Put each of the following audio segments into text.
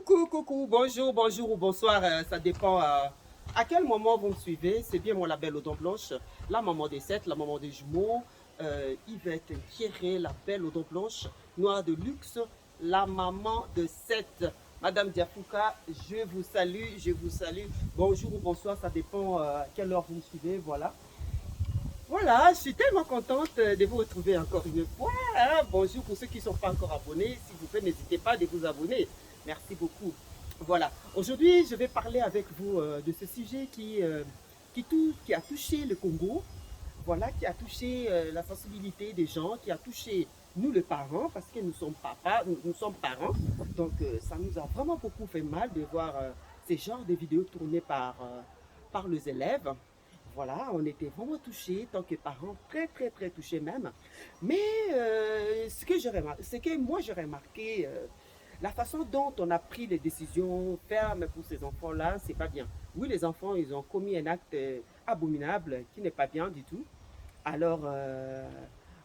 Coucou, bonjour, bonjour ou bonsoir, ça dépend à quel moment vous me suivez. C'est bien mon label aux dents blanches, la maman des 7, la maman des jumeaux, Yvette Thierry, la belle aux dents blanches, Noire de luxe, la maman de 7. Madame Diafouka, je vous salue, je vous salue. Bonjour ou bonsoir, ça dépend à quelle heure vous me suivez, voilà. Voilà, je suis tellement contente de vous retrouver encore une fois, hein. Bonjour pour ceux qui ne sont pas encore abonnés. S'il vous plaît, n'hésitez pas de vous abonner. Merci beaucoup. Voilà, aujourd'hui, je vais parler avec vous de ce sujet qui a touché le Congo. Voilà, qui a touché la sensibilité des gens, qui a touché nous les parents, parce que nous sommes papas, nous sommes parents. Donc, ça nous a vraiment beaucoup fait mal de voir ces genres de vidéos tournées par les élèves. Voilà, on était vraiment touchés, tant que parents, très touchés même. Mais ce que moi j'ai remarqué, la façon dont on a pris les décisions fermes pour ces enfants-là, c'est pas bien. Oui, les enfants, ils ont commis un acte abominable qui n'est pas bien du tout. Alors,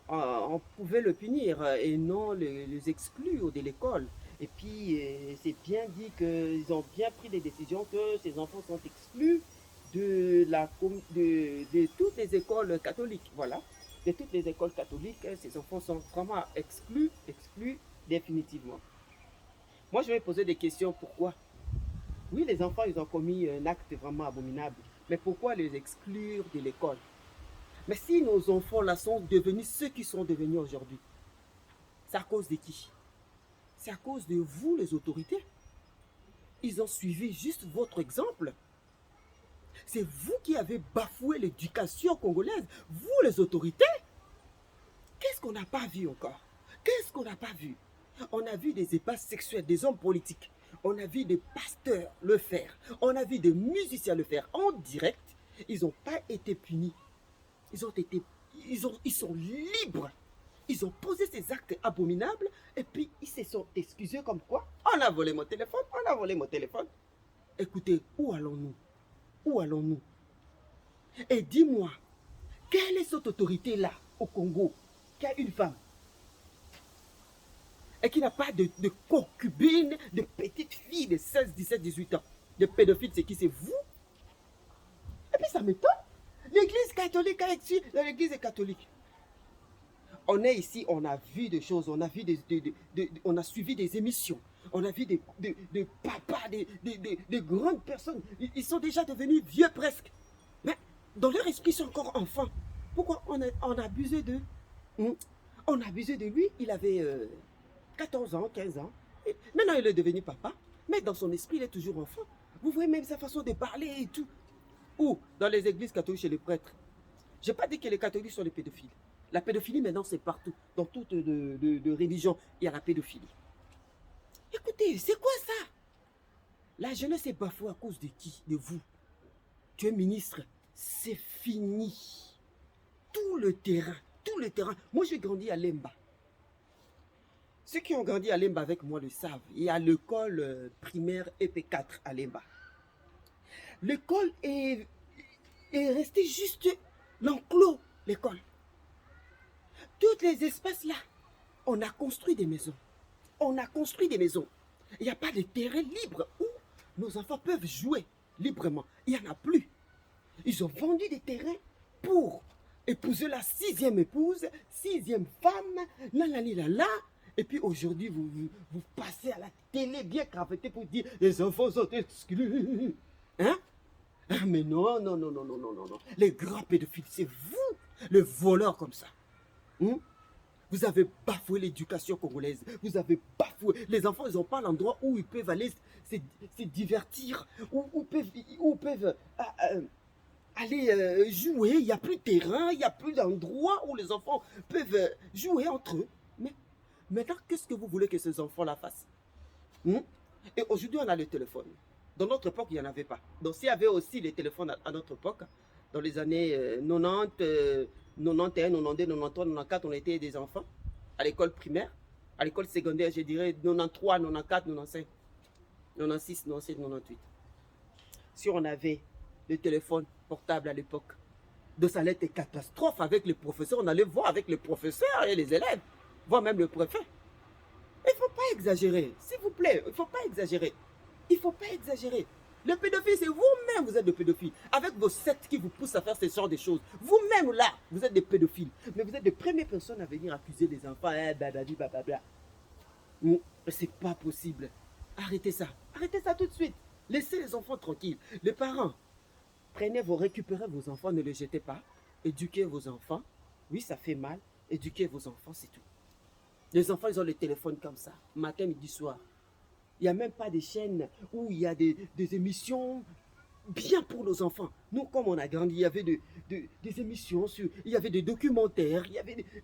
on pouvait le punir et non les exclure de l'école. Et puis, c'est bien dit qu'ils ont bien pris des décisions que ces enfants sont exclus de toutes les écoles catholiques. Voilà, de toutes les écoles catholiques, ces enfants sont vraiment exclus définitivement. Moi, je vais poser des questions. Pourquoi? Oui, les enfants, ils ont commis un acte vraiment abominable. Mais pourquoi les exclure de l'école? Mais si nos enfants-là sont devenus ceux qui sont devenus aujourd'hui, c'est à cause de qui? C'est à cause de vous, les autorités. Ils ont suivi juste votre exemple. C'est vous qui avez bafoué l'éducation congolaise, vous les autorités. Qu'est-ce qu'on n'a pas vu encore? Qu'est-ce qu'on n'a pas vu? On a vu des ébats sexuels, des hommes politiques. On a vu des pasteurs le faire. On a vu des musiciens le faire en direct. Ils n'ont pas été punis. Ils sont libres. Ils ont posé ces actes abominables et puis ils se sont excusés comme quoi on a volé mon téléphone, on a volé mon téléphone. Écoutez, où allons-nous? Où allons-nous? Et dis-moi, quelle est cette autorité-là au Congo qui a une femme et qui n'a pas de concubine, de petite fille de 16, 17, 18 ans? De pédophile, c'est qui? C'est vous? Et puis ça m'étonne. L'église catholique a été, l'église est catholique. On est ici, on a vu des choses, on a vu on a suivi des émissions, on a vu des papas, des grandes personnes. Ils sont déjà devenus vieux presque. Mais dans leur esprit, ils sont encore enfants. Pourquoi on a abusé d'eux? On a abusé de lui, il avait 14 ans, 15 ans. Et maintenant, il est devenu papa. Mais dans son esprit, il est toujours enfant. Vous voyez même sa façon de parler et tout. Ou dans les églises catholiques, chez les prêtres. Je n'ai pas dit que les catholiques sont des pédophiles. La pédophilie, maintenant, c'est partout. Dans toute de religion, il y a la pédophilie. Écoutez, c'est quoi ça? La jeunesse est bafouée à cause de qui? De vous. Tu es ministre. C'est fini. Tout le terrain. Moi, j'ai grandi à Lemba. Ceux qui ont grandi à Lemba avec moi le savent. Il y a l'école primaire EP4 à Lemba. L'école est restée juste l'enclos, l'école. Tous les espaces là, on a construit des maisons. Il n'y a pas de terrain libre où nos enfants peuvent jouer librement. Il n'y en a plus. Ils ont vendu des terrains pour épouser la 6e épouse, 6e femme, là. Et puis aujourd'hui, vous passez à la télé bien craveté pour dire les enfants sont exclus. Hein? Ah mais non. Les grands pédophiles, c'est vous, le voleur comme ça. Vous avez bafoué l'éducation congolaise. Vous avez bafoué. Les enfants, ils n'ont pas l'endroit où ils peuvent aller se divertir, où peuvent aller jouer. Il n'y a plus de terrain, il n'y a plus d'endroit où les enfants peuvent jouer entre eux. Mais maintenant, qu'est-ce que vous voulez que ces enfants-là fassent? Et aujourd'hui, on a le téléphone. Dans notre époque, il n'y en avait pas. Donc, s'il y avait aussi les téléphones à notre époque, dans les années 90, 91, 92, 93, 94, on était des enfants à l'école primaire. À l'école secondaire, je dirais 93, 94, 95, 96, 97, 98. Si on avait le téléphone portable à l'époque, donc ça allait être catastrophe avec les professeurs. On allait voir avec les professeurs et les élèves, voire même le préfet. Il ne faut pas exagérer, s'il vous plaît, il ne faut pas exagérer. Il ne faut pas exagérer. Le pédophile, c'est vous-même, vous êtes des pédophiles. Avec vos sectes qui vous poussent à faire ce genre de choses. Vous-même, là, vous êtes des pédophiles. Mais vous êtes les premières personnes à venir accuser les enfants. C'est pas possible. Arrêtez ça. Arrêtez ça tout de suite. Laissez les enfants tranquilles. Les parents, récupérez vos enfants, ne les jetez pas. Éduquez vos enfants. Oui, ça fait mal. Éduquez vos enfants, c'est tout. Les enfants, ils ont le téléphone comme ça, matin, midi, soir. Il n'y a même pas de chaînes où il y a des émissions bien pour nos enfants. Nous, comme on a grandi, il y avait des émissions, il y avait des documentaires, il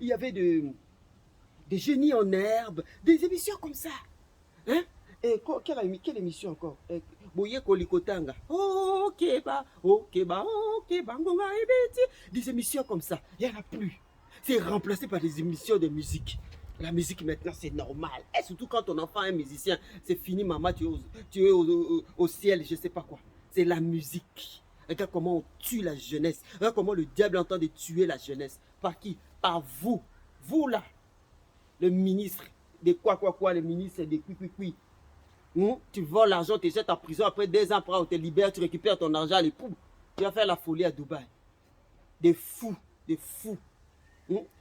y avait des génies en herbe, des émissions comme ça. Hein? Et quelle émission encore? Boye Kolikotanga. Oh, Keba, oh, Keba, oh, Keba, Ngonga, Ebeti. Des émissions comme ça, il n'y en a plus. C'est remplacé par des émissions de musique. La musique maintenant c'est normal. Et surtout quand ton enfant est musicien, c'est fini maman, tu es au ciel, je ne sais pas quoi. C'est la musique. Regarde comment on tue la jeunesse. Regarde comment le diable entend de tuer la jeunesse. Par qui? Par vous. Vous là. Le ministre de quoi, le ministre de qui. Tu voles l'argent, tu jettes en prison. Après 2 ans, après on te libère, tu récupères ton argent, les poux. Tu vas faire la folie à Dubaï. Des fous, des fous.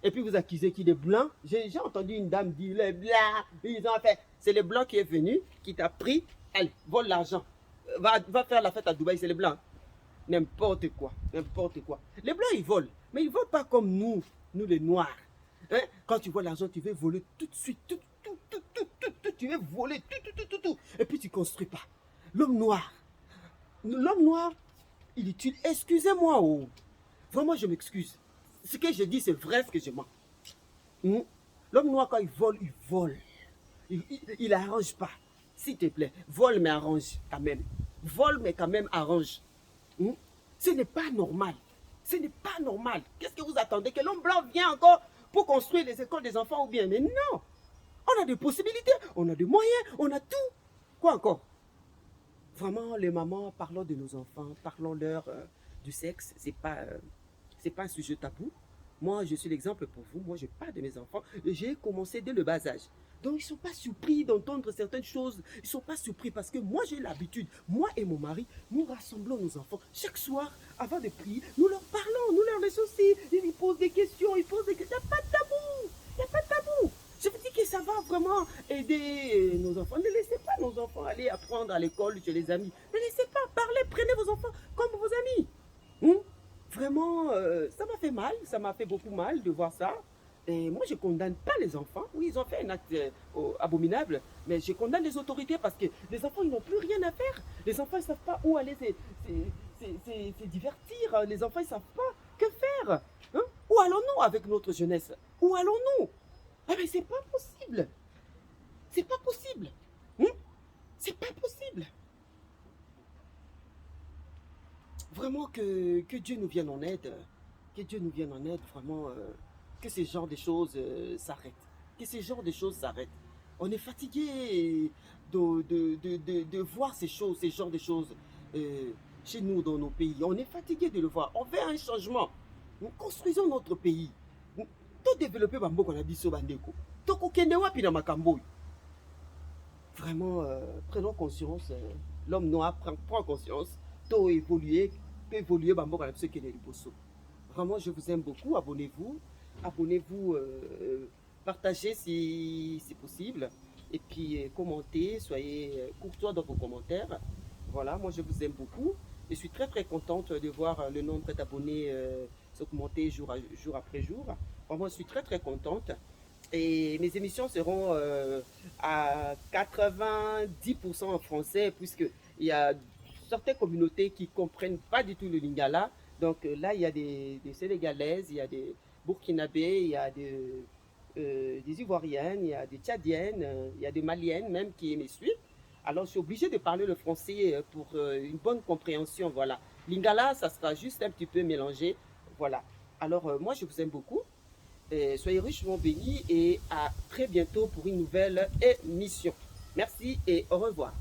Et puis vous accusez qui? Des blancs? J'ai entendu une dame dire les blancs, ils ont fait. C'est les blancs qui est venu, qui t'a pris, allez, vole l'argent. Va faire la fête à Dubaï, c'est les blancs. N'importe quoi, n'importe quoi. Les blancs ils volent, mais ils ne volent pas comme nous les noirs. Hein? Quand tu vois l'argent, tu veux voler tout de suite, tu veux voler tout. Et puis tu ne construis pas. L'homme noir, il utilise, excusez-moi, oh. Vraiment je m'excuse. Ce que je dis, c'est vrai ce que je mens. L'homme noir, quand il vole. Il arrange pas. S'il te plaît, vole mais arrange quand même. Vole mais quand même arrange. Ce n'est pas normal. Ce n'est pas normal. Qu'est-ce que vous attendez? Que l'homme blanc vienne encore pour construire les écoles des enfants ou bien? Mais non. On a des possibilités, on a des moyens, on a tout. Quoi encore? Vraiment, les mamans, parlons de nos enfants, parlons-leur du sexe. C'est pas un sujet tabou. Moi, je suis l'exemple pour vous. Moi, je parle de mes enfants. J'ai commencé dès le bas âge. Donc, ils ne sont pas surpris d'entendre certaines choses. Ils ne sont pas surpris parce que moi, j'ai l'habitude. Moi et mon mari, nous rassemblons nos enfants. Chaque soir, avant de prier, nous leur parlons, nous leur laissons aussi. Ils posent des questions, Il n'y a pas de tabou. Il n'y a pas de tabou. Je vous dis que ça va vraiment aider nos enfants. Ne laissez pas nos enfants aller apprendre à l'école chez les amis. Ne laissez pas parler. Prenez vos enfants comme vos amis. Vraiment, ça m'a fait mal, ça m'a fait beaucoup mal de voir ça. Et moi, je ne condamne pas les enfants. Oui, ils ont fait un acte abominable, mais je condamne les autorités parce que les enfants, ils n'ont plus rien à faire. Les enfants, ils ne savent pas où aller se divertir. Les enfants, ils ne savent pas que faire. Hein? Où allons-nous avec notre jeunesse? Où allons-nous? Ah mais c'est pas possible. C'est pas possible. C'est pas possible. Vraiment que Dieu nous vienne en aide. Que Dieu nous vienne en aide, vraiment. Que ce genre de choses s'arrêtent. Que ce genre de choses s'arrêtent. On est fatigué de voir ces choses, ces genres de choses chez nous dans nos pays. On est fatigué de le voir. On veut un changement. Nous construisons notre pays. Tout développer Bambo qu'on a dit sur Bandeko. Tout Kendewa puis dans Makambo. Vraiment, prenons conscience. L'homme noir prend conscience. Tout évoluer. Tout évoluer Bambo qu'on a dit sur Kendewa. Vraiment, je vous aime beaucoup. Abonnez-vous. Abonnez-vous. Partagez si c'est possible. Et puis, commentez. Soyez courtois dans vos commentaires. Voilà, moi je vous aime beaucoup. Je suis très très contente de voir le nombre d'abonnés s'augmenter jour après jour. Vraiment, je suis très très contente. Et mes émissions seront à 90% en français, puisqu'il y a certaines communautés qui ne comprennent pas du tout le lingala. Donc là, il y a des Sénégalaises, il y a des Burkinabés, il y a des Ivoiriennes, il y a des Tchadiennes, il y a des Maliennes même qui me suivent. Alors, je suis obligée de parler le français pour une bonne compréhension. Voilà. Lingala, ça sera juste un petit peu mélangé. Voilà. Alors, moi, je vous aime beaucoup. Soyez richement bénis et à très bientôt pour une nouvelle émission. Merci et au revoir.